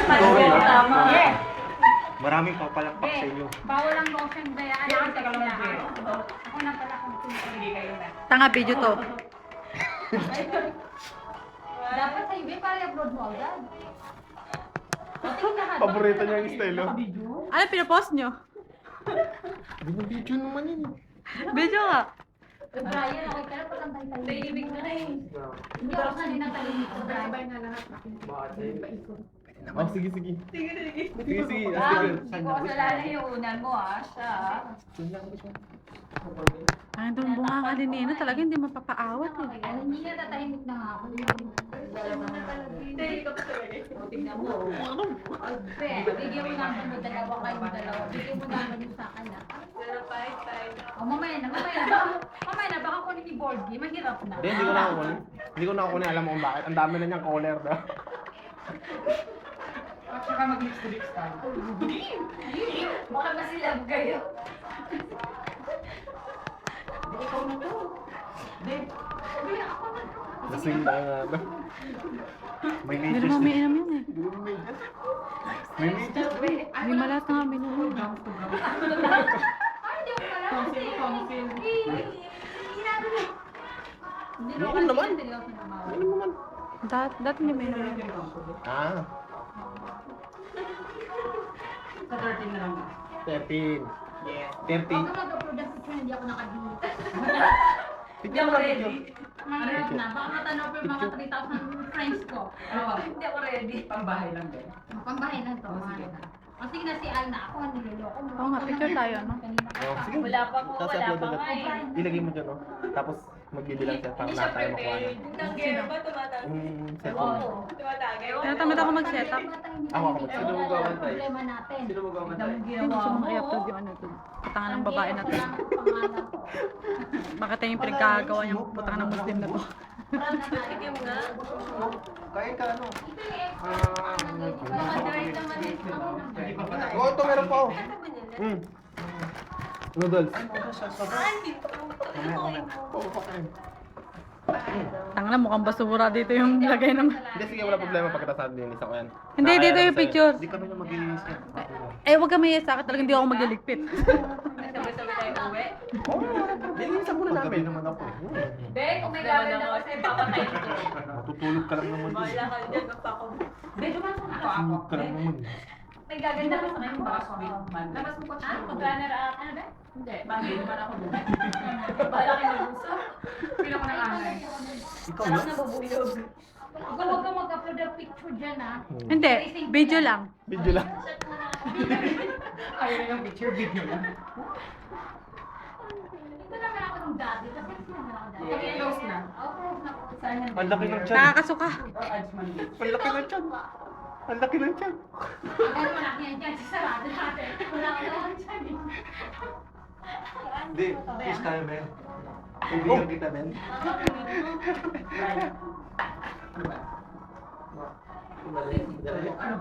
Tama. Maraming papalakpak sa inyo. Bawal ang motion ba yan? Ako na pala kung pinipili kayo na. Tanga video to. Dapat sa iba para i-upload mo agad. Paborito niya yung style, oh. Ano pinapost nyo? Binibidyo naman yun. Video nga. Brian, okay ka na pag ang tayo. Tahimik na eh. Hindi ako kanina tahimik. Sabay na lahat. Oh, sige. Sige. Hindi ko kasalanan yung unan mo siya. Ang itong bunga ka din Nina, talaga hindi mapapaawat eh. Hindi na tatahimik na nga ako. Hindi ka pa talaga. Tingnan mo. Bigyan mo naman ng dalawa kayong dalawa. Bigyan mo naman yung sa akin na. Mamaya na. Mamaya na, baka kunin ni Borgie. Mahirap na. Hindi ko nakakunin. Hindi ko nakakunin. Alam mo kung bakit. Ang dami na niyang caller daw. At saka mag-lips-to-lips tayo. Baka masilab kayo. Ikaw na to. Lasing tayo nga ba? May Hindi medyas naman na. umiinom yun eh. May medyas. Hindi malat nga umiinom. Ay, hindi ako pala. Hindi Ano naman? Hindi ako naman. Ano naman? Dati hindi umiinom yun. Ah, Sa 13 na lang. 13. Yes. 30. Huwag ka mag-upload ng picture, hindi ako nakadito. Tignan mo lang video. Mahirap na. Baka matanong pa yung mga 3,000 friends ko. Hindi ako ready. Pambahay lang din. Pambahay na to. Sige. Kasi na si Al na ako, niloloko mo. Oo nga, picture tayo, no? Kanina ka Oh, pa. sige. Wala pa po, Tapos wala upload pa ulit. nga eh. Ilagay mo dyan, oh. Tapos magbibilang siya para lahat tayo makuha na. Cellphone. Oo. Tinatamad ako mag-setup. Ako mag-setup. Sino mo gawan tayo? Problema natin. Sino mo gawa tayo? Hindi gusto mong i-upload yung ano to. Patangan ng babae na to. Pangalan ko. Bakit yung pinagkagawa niyang patangan ng Muslim na to? Kaya ka ano? Nakadrive naman eh. Oh, ito meron pa, oh. Noodles. Tanga na, mukhang basura dito yung lagay naman. Hindi, sige, wala problema pagkatapos natin nilisa ko yan. Hindi, dito yung picture. Hindi kami na mag-iinis yan. Eh, huwag ka may sa akin talaga, hindi ako magliligpit. Sabay-sabay tayo uwi. Oo, nilisa muna namin. Paggabi naman ako. Ben, kung may gawin na kasi papatay ko. Matutulog ka lang naman. Wala ka dyan, magpako. Ben, dumasok ako. Matutulog ka lang naman. May gaganda ka sa ngayon baka labas mo ko siya. Mag-runner up. Ano ba? Hindi. Bagay naman ako doon. Bala kayo mag-uso. Pila ko ng anay. Ikaw Sarap na? na babuyog. Huwag ka mag-upload ng picture dyan Hindi, video lang. Video lang. Ayaw na yung picture, video lang. Ito naman ako ng dati. Kasi naman ako dati. Okay, close na. Oo, close na ako. Saan yan? Ang laki ng tiyan. Nakakasuka. Or ads man din. Ang laki ng tiyan. Ang laki ng tiyan. Ang malaki yan dyan. Sarado natin. Wala ka naman dyan. Hindi, push tayo, Ben. Kaibigan kita, Ben. Ano ba?